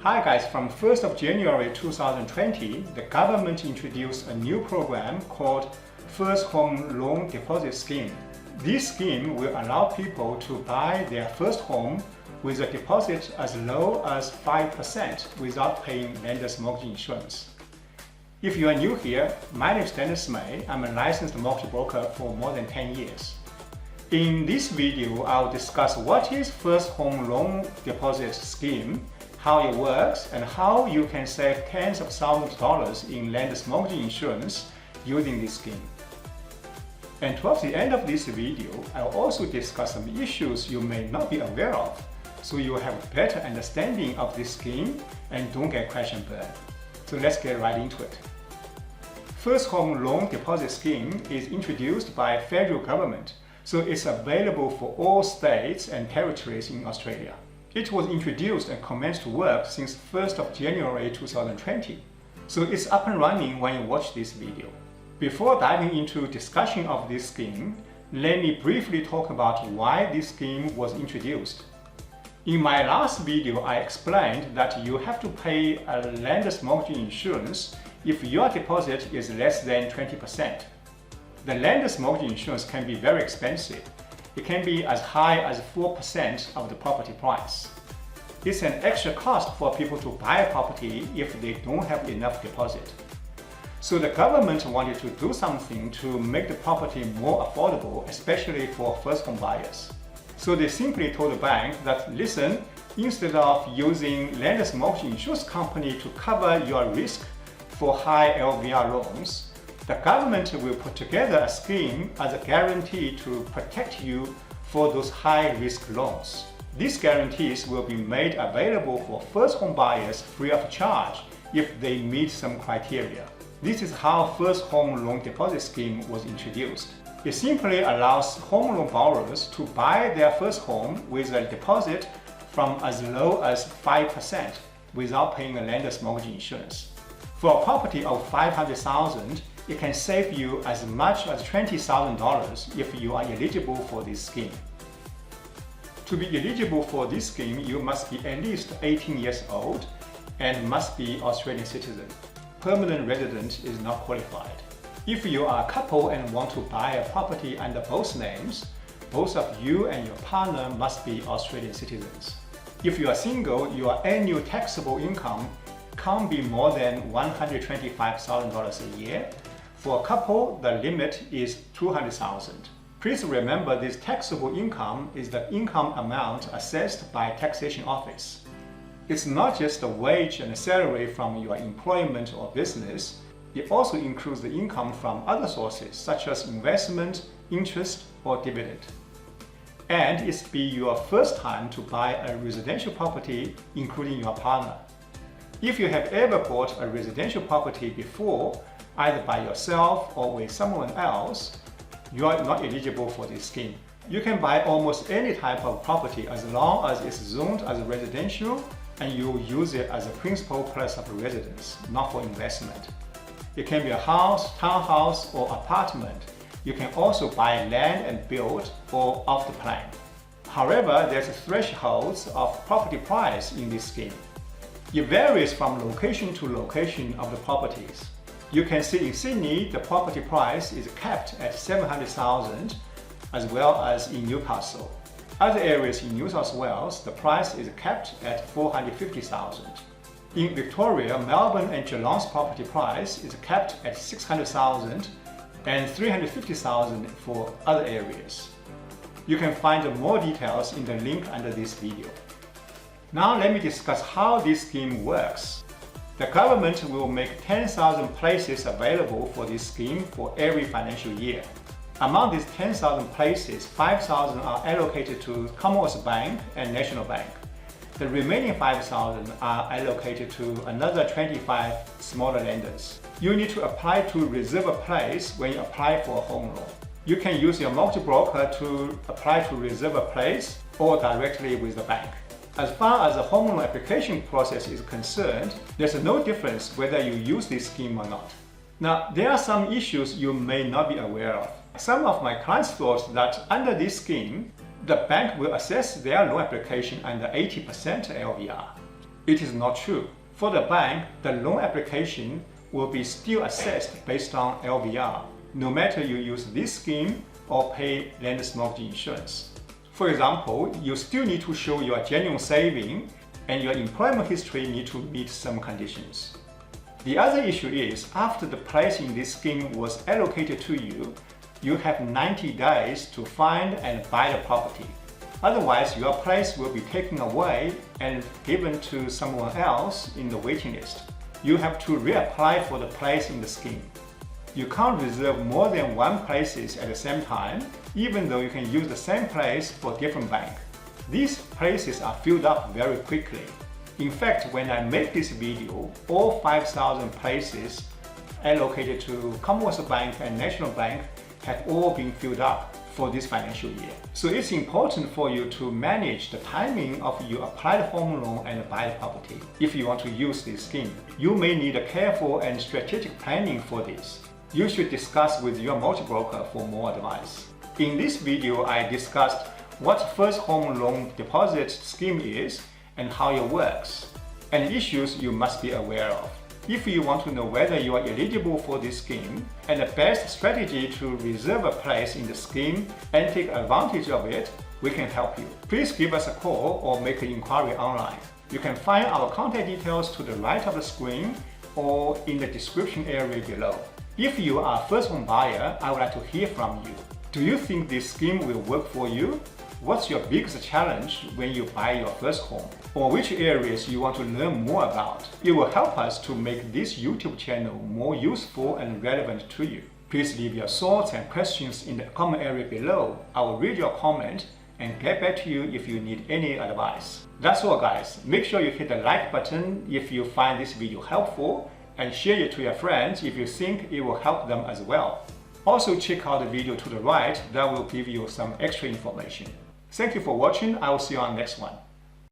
Hi guys, from 1st of January 2020, the government introduced a new program called First Home Loan Deposit Scheme. This scheme will allow people to buy their first home with a deposit as low as 5% without paying lender's mortgage insurance. If you are new here, my name is Dennis May. I'm a licensed mortgage broker for more than 10 years. In this video, I'll discuss what is First Home Loan Deposit Scheme, how it works, and how you can save tens of thousands of dollars in lender's mortgage insurance using this scheme. And towards the end of this video, I'll also discuss some issues you may not be aware of, so you will have a better understanding of this scheme and don't get crash and burn. So let's get right into it. First Home Loan Deposit Scheme is introduced by federal government, so it's available for all states and territories in Australia. It was introduced and commenced to work since 1st of January 2020, so it's up and running when you watch this video. Before diving into discussion of this scheme, let me briefly talk about why this scheme was introduced. In my last video, I explained that you have to pay a lender's mortgage insurance if your deposit is less than 20%. The lender's mortgage insurance can be very expensive. It can be as high as 4% of the property price. It's an extra cost for people to buy a property if they don't have enough deposit. So the government wanted to do something to make the property more affordable, especially for first home buyers. So they simply told the bank that, listen, instead of using lender's mortgage insurance company to cover your risk for high LVR loans, the government will put together a scheme as a guarantee to protect you for those high-risk loans. These guarantees will be made available for first home buyers free of charge if they meet some criteria. This is how First Home Loan Deposit Scheme was introduced. It simply allows home loan borrowers to buy their first home with a deposit from as low as 5% without paying a lender's mortgage insurance. For a property of $500,000, it can save you as much as $20,000 if you are eligible for this scheme. To be eligible for this scheme, you must be at least 18 years old and must be Australian citizen. Permanent resident is not qualified. If you are a couple and want to buy a property under both names, both of you and your partner must be Australian citizens. If you are single, your annual taxable income can't be more than $125,000 a year. For a couple, the limit is $200,000. Please remember this taxable income is the income amount assessed by taxation office. It's not just the wage and salary from your employment or business. It also includes the income from other sources such as investment, interest, or dividend. And it's be your first time to buy a residential property, including your partner. If you have ever bought a residential property before, either by yourself or with someone else, you are not eligible for this scheme. You can buy almost any type of property as long as it's zoned as residential and you use it as a principal place of residence, not for investment. It can be a house, townhouse, or apartment. You can also buy land and build or off the plan. However, there's thresholds of property price in this scheme. It varies from location to location of the properties. You can see in Sydney, the property price is capped at $700,000, as well as in Newcastle. Other areas in New South Wales, the price is capped at $450,000. In Victoria, Melbourne and Geelong's property price is capped at $600,000 and $350,000 for other areas. You can find more details in the link under this video. Now let me discuss how this scheme works. The government will make 10,000 places available for this scheme for every financial year. Among these 10,000 places, 5,000 are allocated to Commonwealth Bank and National Bank. The remaining 5,000 are allocated to another 25 smaller lenders. You need to apply to reserve a place when you apply for a home loan. You can use your mortgage broker to apply to reserve a place or directly with the bank. As far as the home loan application process is concerned, there's no difference whether you use this scheme or not. Now, there are some issues you may not be aware of. Some of my clients thought that under this scheme, the bank will assess their loan application under 80% LVR. It is not true. For the bank, the loan application will be still assessed based on LVR, no matter you use this scheme or pay lender's mortgage insurance. For example, you still need to show your genuine saving and your employment history need to meet some conditions. The other issue is, after the place in this scheme was allocated to you, you have 90 days to find and buy the property. Otherwise, your place will be taken away and given to someone else in the waiting list. You have to reapply for the place in the scheme. You can't reserve more than one places at the same time, even though you can use the same place for different bank. These places are filled up very quickly. In fact, when I make this video, all 5,000 places allocated to Commonwealth Bank and National Bank have all been filled up for this financial year. So it's important for you to manage the timing of you apply the home loan and buy the property. If you want to use this scheme, you may need a careful and strategic planning for this. You should discuss with your mortgage broker for more advice. In this video, I discussed what First Home Loan Deposit Scheme is and how it works, and issues you must be aware of. If you want to know whether you are eligible for this scheme and the best strategy to reserve a place in the scheme and take advantage of it, we can help you. Please give us a call or make an inquiry online. You can find our contact details to the right of the screen or in the description area below. If you are a first home buyer, I would like to hear from you. Do you think this scheme will work for you? What's your biggest challenge when you buy your first home? Or which areas you want to learn more about? It will help us to make this YouTube channel more useful and relevant to you. Please leave your thoughts and questions in the comment area below. I will read your comment and get back to you if you need any advice. That's all guys. Make sure you hit the like button if you find this video helpful and share it to your friends if you think it will help them as well. Also check out the video to the right, that will give you some extra information. Thank you for watching. I will see you on the next one.